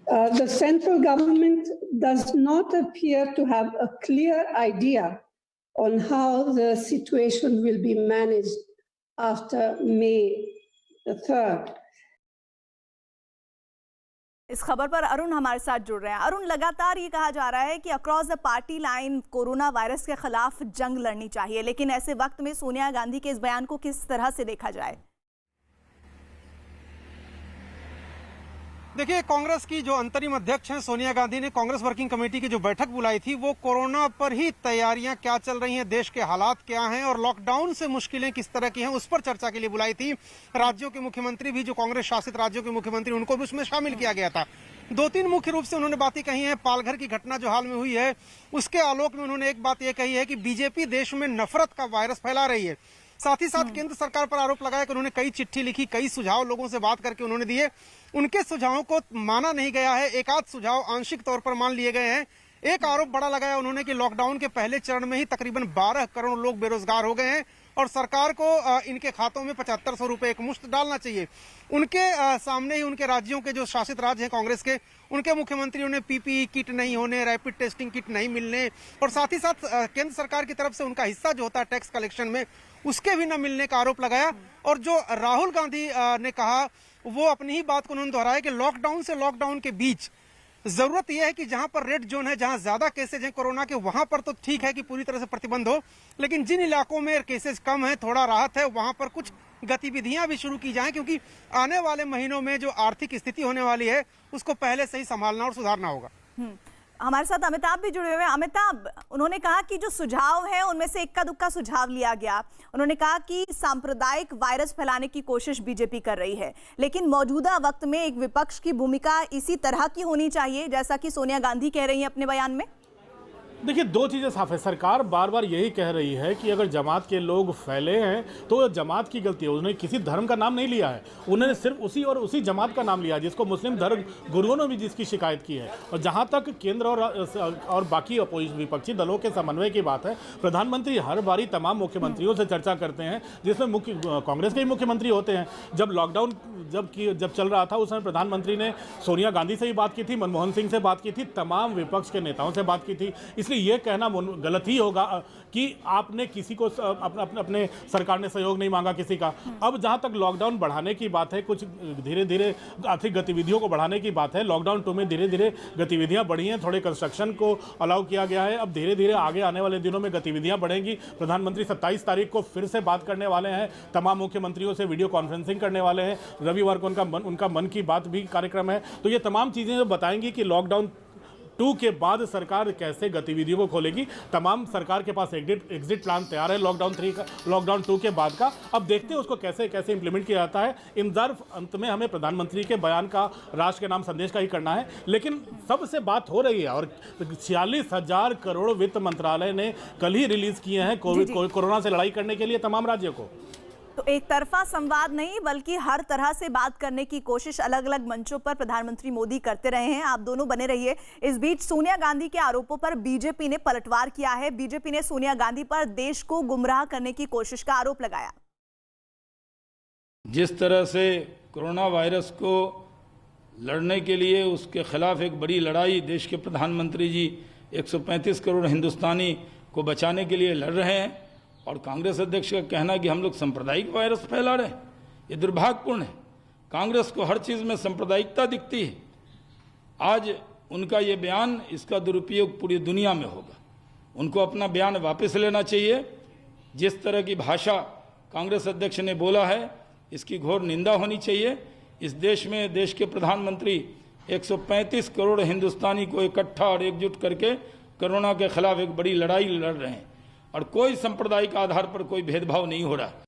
The central government does not appear to have a clear idea on how the situation will be managed after May the 3rd. इस खबर पर अरुण हमारे साथ जुड़ रहे हैं। अरुण, लगातार ये कहा जा रहा है कि across the party line corona virus के खिलाफ जंग लड़नी चाहिए, लेकिन ऐसे वक्त में सोनिया गांधी के इस बयान को किस तरह से देखा जाए? देखिए, कांग्रेस की जो अंतरिम अध्यक्ष हैं सोनिया गांधी ने कांग्रेस वर्किंग कमेटी की जो बैठक बुलाई थी वो कोरोना पर ही तैयारियां क्या चल रही हैं, देश के हालात क्या हैं और लॉकडाउन से मुश्किलें किस तरह की हैं उस पर चर्चा के लिए बुलाई थी। राज्यों के मुख्यमंत्री भी, जो कांग्रेस शासित राज्यों के मुख्यमंत्री, उनको भी उसमें शामिल किया गया था। 2-3 मुख्य रूप से उन्होंने बातें कही हैं। पालघर की घटना जो हाल में हुई है उसके आलोक में उन्होंने एक बात यह कही है कि बीजेपी देश में नफरत का वायरस फैला रही है। साथ ही साथ केंद्र सरकार पर आरोप लगाया कि उन्होंने कई चिट्ठी लिखी, कई सुझाव लोगों से बात करके उन्होंने दिए, उनके सुझावों को माना नहीं गया है। एक आध सुझाव आंशिक तौर पर मान लिए गए हैं। एक आरोप बड़ा लगाया उन्होंने कि लॉकडाउन के पहले चरण में ही तकरीबन 12 करोड़ लोग बेरोजगार हो गए हैं और सरकार को इनके खातों में 7500 रुपए एक मुश्त डालना चाहिए। उनके सामने ही उनके राज्यों के जो शासित राज्य हैं कांग्रेस के, उनके मुख्यमंत्रियों ने पीपीई किट नहीं होने, रैपिड टेस्टिंग किट नहीं मिलने और साथ ही साथ केंद्र सरकार की तरफ से उनका हिस्सा जो होता है टैक्स कलेक्शन में उसके भी न मिलने का आरोप लगाया। और जो राहुल गांधी ने कहा वो अपनी ही बात को उन्होंने दोहराया कि लॉकडाउन के बीच जरूरत यह है कि जहां पर रेड जोन है, जहां ज्यादा केसेज हैं कोरोना के, वहां पर तो ठीक है कि पूरी तरह से प्रतिबंध हो, लेकिन जिन इलाकों में केसेज कम है, थोड़ा राहत है, वहां पर कुछ गतिविधियां भी शुरू की जाएं, क्योंकि आने वाले महीनों में जो आर्थिक स्थिति होने वाली है उसको पहले से ही संभालना और सुधारना होगा। हमारे साथ अमिताभ भी जुड़े हुए हैं। अमिताभ, उन्होंने कहा कि जो सुझाव है उनमें से इक्का दुक्का सुझाव लिया गया। उन्होंने कहा कि सांप्रदायिक वायरस फैलाने की कोशिश बीजेपी कर रही है, लेकिन मौजूदा वक्त में एक विपक्ष की भूमिका इसी तरह की होनी चाहिए जैसा कि सोनिया गांधी कह रही हैं अपने बयान में। देखिए, दो चीज़ें साफ है। सरकार बार बार यही कह रही है कि अगर जमात के लोग फैले हैं तो जमात की गलती है। उन्होंने किसी धर्म का नाम नहीं लिया है, उन्होंने सिर्फ उसी जमात का नाम लिया जिसको मुस्लिम धर्म गुरुओं ने भी जिसकी शिकायत की है। और जहां तक केंद्र और बाकी विपक्षी दलों के समन्वय की बात है, प्रधानमंत्री हर बारी तमाम मुख्यमंत्रियों से चर्चा करते हैं, जिसमें कांग्रेस के ही मुख्यमंत्री होते हैं। जब लॉकडाउन जब चल रहा था उस समय प्रधानमंत्री ने सोनिया गांधी से भी बात की थी, मनमोहन सिंह से बात की थी, तमाम विपक्ष के नेताओं से बात की थी। इसलिए ये कहना गलत ही होगा कि आपने किसी को अपने सरकार ने सहयोग नहीं मांगा किसी का। अब जहां तक लॉकडाउन बढ़ाने की बात है, कुछ धीरे धीरे आर्थिक गतिविधियों को बढ़ाने की बात है, लॉकडाउन 2 में धीरे धीरे गतिविधियां बढ़ी हैं, थोड़े कंस्ट्रक्शन को अलाउ किया गया है। अब धीरे धीरे आगे आने वाले दिनों में गतिविधियां बढ़ेंगी। प्रधानमंत्री 27 तारीख को फिर से बात करने वाले हैं, तमाम मुख्यमंत्रियों से वीडियो कॉन्फ्रेंसिंग करने वाले हैं। रविवार को उनका मन की बात भी कार्यक्रम है। तो ये तमाम चीज़ें बताएंगी कि लॉकडाउन 2 के बाद सरकार कैसे गतिविधियों को खोलेगी। तमाम सरकार के पास एग्जिट प्लान तैयार है लॉकडाउन 2 के बाद का। अब देखते हैं उसको कैसे कैसे इंप्लीमेंट किया जाता है। इन ज़र्फ अंत में हमें प्रधानमंत्री के बयान का, राष्ट्र के नाम संदेश का ही करना है, लेकिन सबसे बात हो रही है। और 46,000 करोड़ वित्त मंत्रालय ने कल ही रिलीज किए हैं कोरोना से लड़ाई करने के लिए तमाम राज्यों को। तो एक तरफा संवाद नहीं बल्कि हर तरह से बात करने की कोशिश अलग अलग मंचों पर प्रधानमंत्री मोदी करते रहे हैं। आप दोनों बने रहिए। इस बीच सोनिया गांधी के आरोपों पर बीजेपी ने पलटवार किया है। बीजेपी ने सोनिया गांधी पर देश को गुमराह करने की कोशिश का आरोप लगाया। जिस तरह से कोरोना वायरस को लड़ने के लिए उसके खिलाफ एक बड़ी लड़ाई देश के प्रधानमंत्री जी 135 करोड़ हिंदुस्तानी को बचाने के लिए लड़ रहे हैं, और कांग्रेस अध्यक्ष का कहना कि हम लोग सांप्रदायिक वायरस फैला रहे हैं, ये दुर्भाग्यपूर्ण है। कांग्रेस को हर चीज़ में सांप्रदायिकता दिखती है। आज उनका ये बयान, इसका दुरुपयोग पूरी दुनिया में होगा। उनको अपना बयान वापस लेना चाहिए। जिस तरह की भाषा कांग्रेस अध्यक्ष ने बोला है, इसकी घोर निंदा होनी चाहिए। इस देश में देश के प्रधानमंत्री 135 करोड़ हिंदुस्तानी को इकट्ठा और एकजुट करके कोरोना के खिलाफ एक बड़ी लड़ाई लड़ रहे हैं, और कोई सांप्रदायिक आधार पर कोई भेदभाव नहीं हो रहा है।